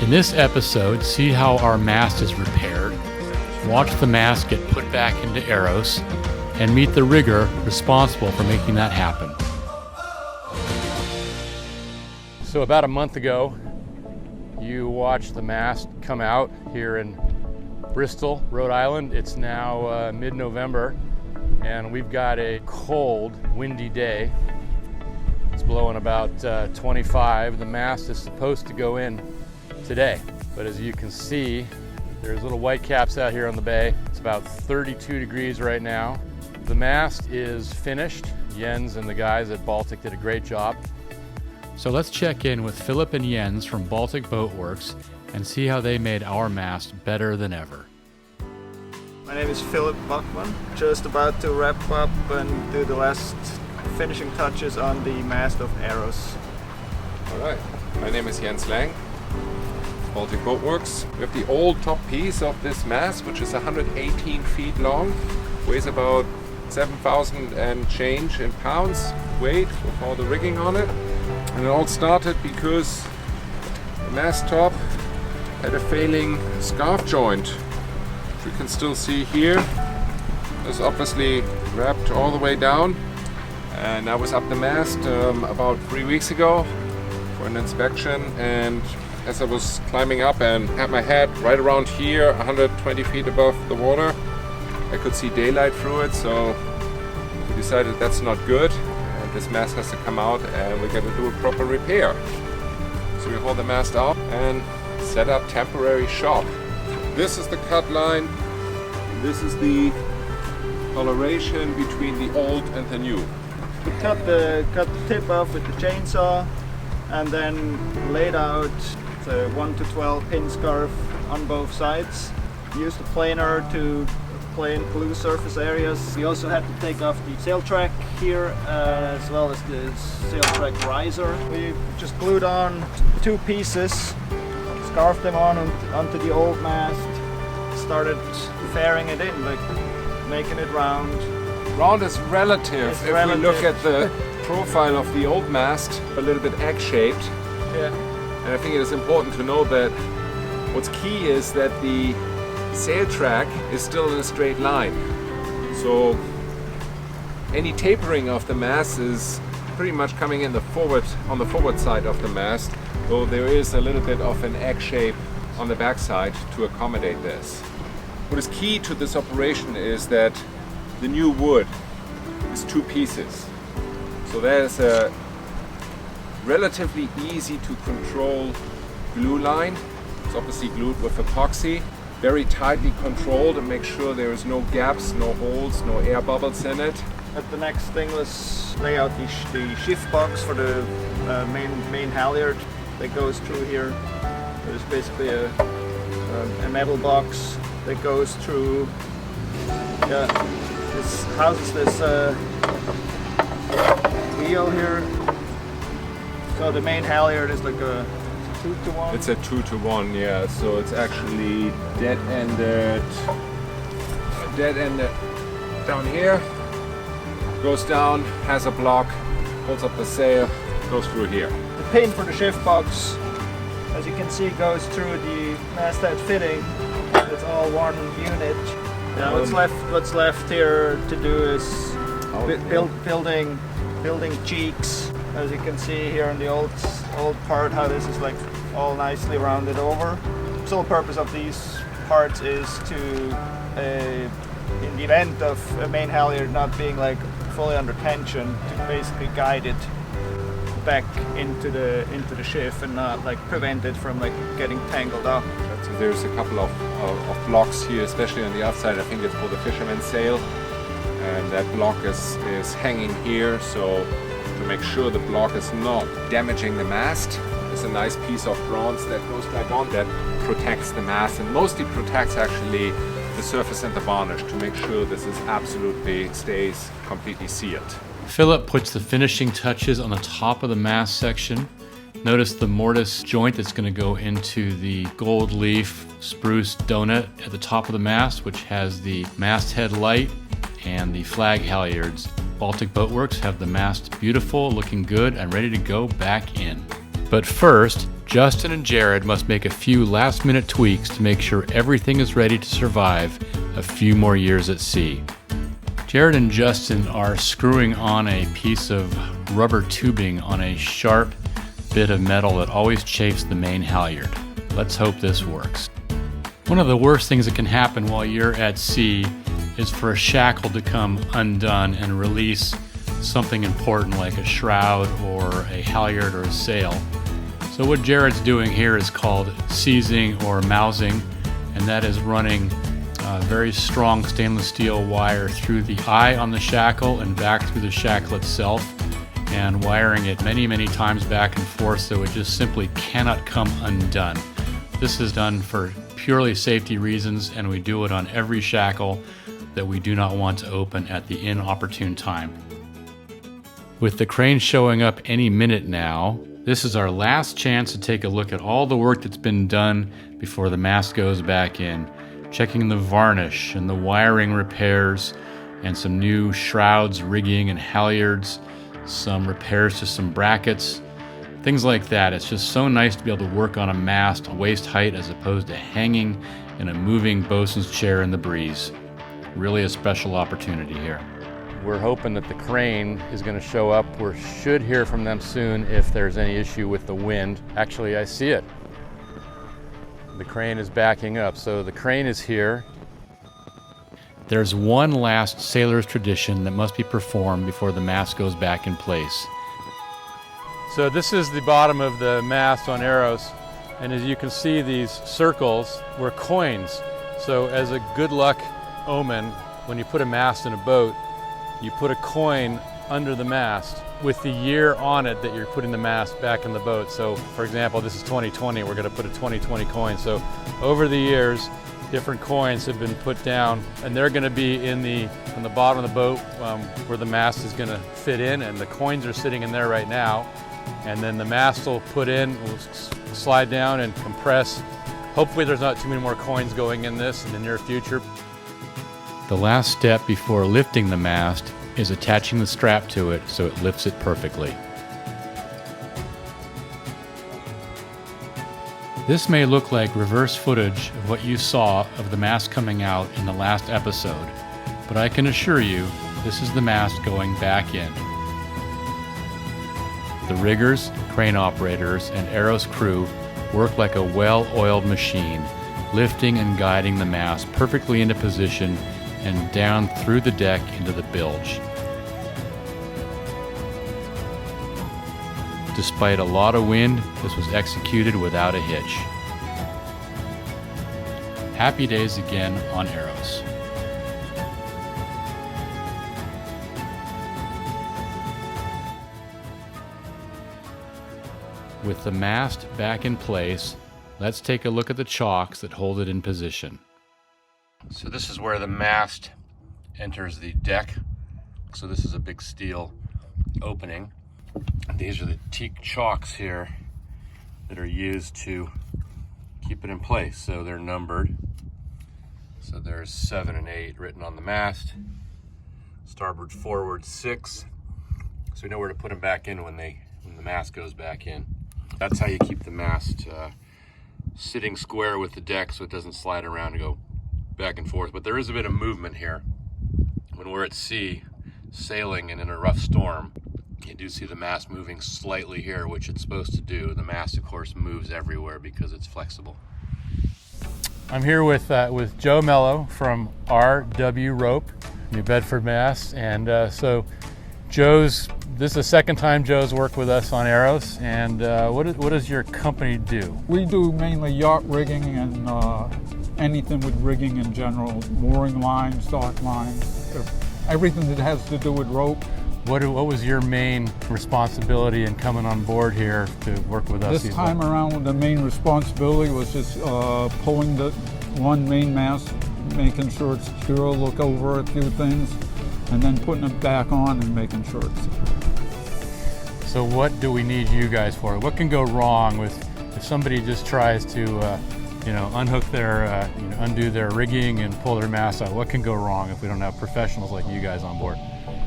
In this episode, see how our mast is repaired, watch the mast get put back into Eros, and meet the rigger responsible for making that happen. So about a month ago, you watched the mast come out here in Bristol, Rhode Island. It's now mid-November, and we've got a cold, windy day. It's blowing about 25. The mast is supposed to go in today, but as you can see, there's little white caps out here on the bay. It's about 32 degrees right now. The mast is finished. Jens and the guys at Baltic did a great job. So let's check in with Philip and Jens from Baltic Boat Works and see how they made our mast better than ever. My name is Philip Bachman. Just about to wrap up and do the last finishing touches on the mast of Eros. All right, my name is Jens Lang, Baltic Boat Works. We have the old top piece of this mast, which is 118 feet long, weighs about 7,000 and change in pounds weight with all the rigging on it. And it all started because the mast top had a failing scarf joint, which you can still see here. It's obviously wrapped all the way down. And I was up the mast about 3 weeks ago for an inspection, and as I was climbing up and had my head right around here, 120 feet above the water, I could see daylight through it, so we decided that's not good. This mast has to come out and we're going to do a proper repair. So we haul the mast out and set up temporary shop. This is the cut line. This is the coloration between the old and the new. We cut the tip off with the chainsaw and then laid out the 1 to 12 pin scarf on both sides. Used the planer to plane glue surface areas. We also had to take off the sail track here as well as the sail track riser. We just glued on 2 pieces, scarfed them onto the old mast, started fairing it in, like making it round. Round is relative. It's if relative. we look at the profile of the old mast, a little bit egg-shaped. Yeah. And I think it is important to know that what's key is that the sail track is still in a straight line. So any tapering of the mast is pretty much coming in on the forward side of the mast, though there is a little bit of an egg shape on the back side to accommodate this. What is key to this operation is that the new wood is 2 pieces. So there's a relatively easy to control glue line. It's obviously glued with epoxy. Very tightly controlled and make sure there is no gaps, no holes, no air bubbles in it. But the next thing was lay out the shift box for the main halyard that goes through here. There's basically a metal box that goes through. This houses this wheel here. So the main halyard is like a 2-to-1. It's a 2-to-1, yeah. So it's actually dead-ended down here. Goes down, has a block, holds up the sail, goes through here. The pin for the shift box, as you can see, goes through the masthead fitting. It's all one unit. Yeah, what's left here to do is building cheeks. As you can see here in the old part, how this is like all nicely rounded over. The sole purpose of these parts is to, in the event of a main halyard not being like fully under tension, to basically guide it back into the shift and not like prevent it from like getting tangled up. So there's a couple of blocks here, especially on the outside. I think it's called the fisherman's sail, and that block is hanging here. So to make sure the block is not damaging the mast, there's a nice piece of bronze that goes back on that protects the mast and mostly protects actually the surface and the varnish to make sure this is absolutely stays completely sealed. Philip puts the finishing touches on the top of the mast section. Notice the mortise joint that's going to go into the gold leaf spruce donut at the top of the mast, which has the masthead light and the flag halyards. Baltic Boat Works have the mast beautiful, looking good, and ready to go back in. But first, Justin and Jared must make a few last-minute tweaks to make sure everything is ready to survive a few more years at sea. Jared and Justin are screwing on a piece of rubber tubing on a sharp bit of metal that always chafes the main halyard. Let's hope this works. One of the worst things that can happen while you're at sea is for a shackle to come undone and release something important like a shroud or a halyard or a sail. So what Jared's doing here is called seizing or mousing, and that is running very strong stainless steel wire through the eye on the shackle and back through the shackle itself, and wiring it many times back and forth so it just simply cannot come undone. This is done for purely safety reasons, and we do it on every shackle that we do not want to open at the inopportune time. With the crane showing up any minute now, this is our last chance to take a look at all the work that's been done before the mast goes back in, checking the varnish and the wiring repairs and some new shrouds, rigging, and halyards, some repairs to some brackets, things like that. It's just so nice to be able to work on a mast waist height as opposed to hanging in a moving bosun's chair in the breeze. Really a special opportunity here. We're hoping that the crane is going to show up. We should hear from them soon if there's any issue with the wind. Actually, I see it. The crane is backing up, so the crane is here. There's one last sailor's tradition that must be performed before the mast goes back in place. So this is the bottom of the mast on Eros, and as you can see, these circles were coins. So as a good luck omen, when you put a mast in a boat, you put a coin under the mast with the year on it that you're putting the mast back in the boat. So for example, this is 2020, we're gonna put a 2020 coin. So over the years, different coins have been put down, and they're gonna be on the bottom of the boat where the mast is gonna fit in, and the coins are sitting in there right now. And then the mast will will slide down and compress. Hopefully there's not too many more coins going in this in the near future. The last step before lifting the mast is attaching the strap to it so it lifts it perfectly. This may look like reverse footage of what you saw of the mast coming out in the last episode, but I can assure you this is the mast going back in. The riggers, crane operators, and Eros crew work like a well-oiled machine, lifting and guiding the mast perfectly into position and down through the deck into the bilge. Despite a lot of wind, this was executed without a hitch. Happy days again on Eros. With the mast back in place, let's take a look at the chocks that hold it in position. So this is where the mast enters the deck. So this is a big steel opening. These are the teak chocks here that are used to keep it in place. So they're numbered. So there's 7 and 8 written on the mast. Starboard, forward 6. So we know where to put them back in when the mast goes back in. That's how you keep the mast sitting square with the deck so it doesn't slide around and go back and forth. But there is a bit of movement here. When we're at sea, sailing and in a rough storm, you do see the mast moving slightly here, which it's supposed to do. The mast, of course, moves everywhere because it's flexible. I'm here with Joe Mello from RW Rope, New Bedford, Mass. And so this is the second time Joe's worked with us on Eros. And what does your company do? We do mainly yacht rigging and anything with rigging in general, mooring lines, dock lines, everything that has to do with rope. What was your main responsibility in coming on board here to work with us? This time around, the main responsibility was just pulling the one main mast, making sure it's secure, look over a few things, and then putting it back on and making sure it's secure. So what do we need you guys for? What can go wrong if somebody just tries to unhook their, undo their rigging and pull their mast out? What can go wrong if we don't have professionals like you guys on board?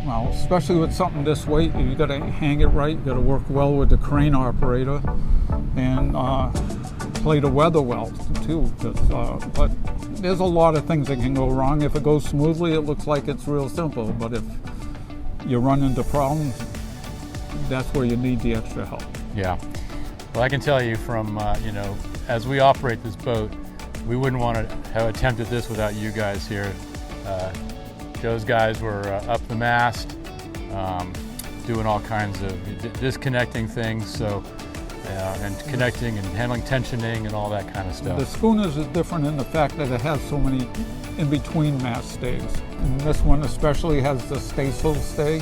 Well, especially with something this weight, you got to hang it right. You got to work well with the crane operator, and play the weather well too. But there's a lot of things that can go wrong. If it goes smoothly, it looks like it's real simple. But if you run into problems, that's where you need the extra help. Yeah. Well, I can tell you from, as we operate this boat, we wouldn't want to have attempted this without you guys here. Joe's guys were up the mast, doing all kinds of disconnecting things, so and connecting and handling tensioning and all that kind of stuff. The schooners is different in the fact that it has so many in-between mast stays. And this one especially has the staysail stay,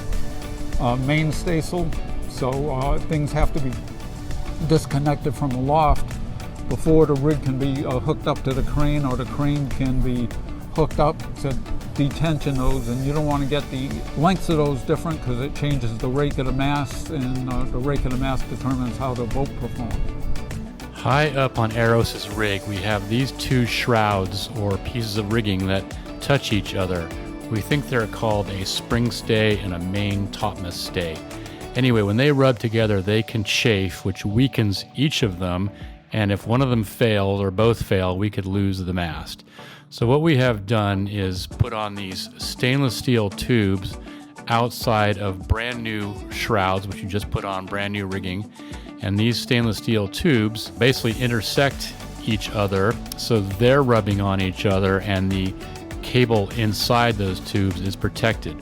main staysail, so things have to be disconnected from the loft before the rig can be hooked up to the crane, or the crane can be hooked up to detension those, and you don't want to get the lengths of those different because it changes the rake of the mast, and the rake of the mast determines how the boat performs. High up on Eros' rig, we have these two shrouds or pieces of rigging that touch each other. We think they're called a spring stay and a main topmast stay. Anyway, when they rub together, they can chafe, which weakens each of them, and if one of them fails or both fail, we could lose the mast. So what we have done is put on these stainless steel tubes outside of brand new shrouds, which you just put on brand new rigging. And these stainless steel tubes basically intersect each other, so they're rubbing on each other, and the cable inside those tubes is protected.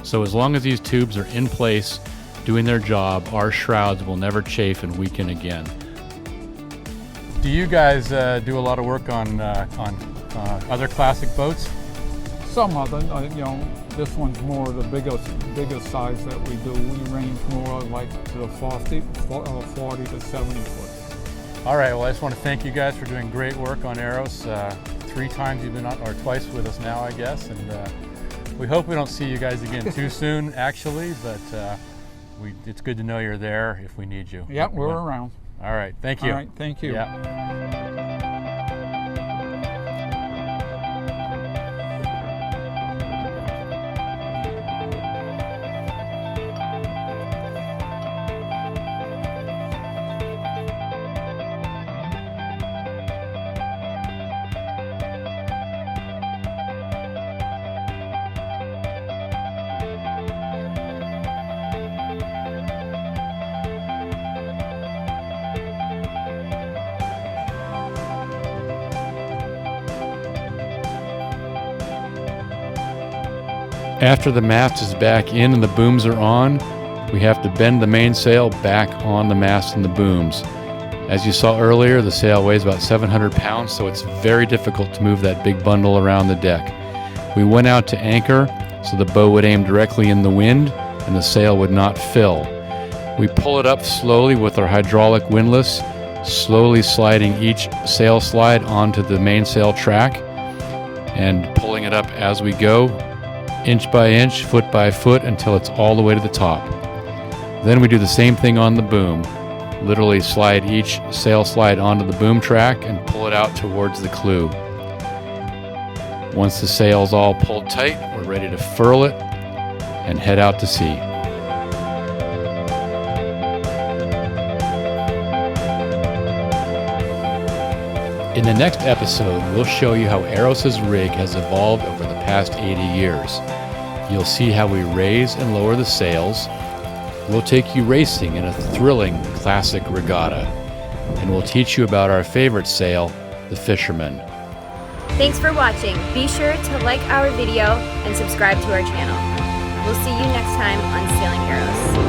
So as long as these tubes are in place doing their job, our shrouds will never chafe and weaken again. Do you guys do a lot of work on other classic boats? Some of them, this one's more the biggest size that we do. We range more like to the 40 to 70 foot. All right, well, I just want to thank you guys for doing great work on Eros. 3 times you've been on, or twice with us now, I guess, and we hope we don't see you guys again too soon, actually, but it's good to know you're there if we need you. Yep, we're around. All right, thank you. All right, thank you. Yeah. After the mast is back in and the booms are on, we have to bend the mainsail back on the mast and the booms. As you saw earlier, the sail weighs about 700 pounds, so it's very difficult to move that big bundle around the deck. We went out to anchor so the bow would aim directly in the wind and the sail would not fill. We pull it up slowly with our hydraulic windlass, slowly sliding each sail slide onto the mainsail track and pulling it up as we go, inch by inch, foot by foot, until it's all the way to the top. Then we do the same thing on the boom. Literally slide each sail slide onto the boom track and pull it out towards the clew. Once the sail's all pulled tight, we're ready to furl it and head out to sea. In the next episode, we'll show you how Eros' rig has evolved over the past 80 years. You'll see how we raise and lower the sails. We'll take you racing in a thrilling classic regatta. And we'll teach you about our favorite sail, the Fisherman. Thanks for watching. Be sure to like our video and subscribe to our channel. We'll see you next time on Sailing Eros.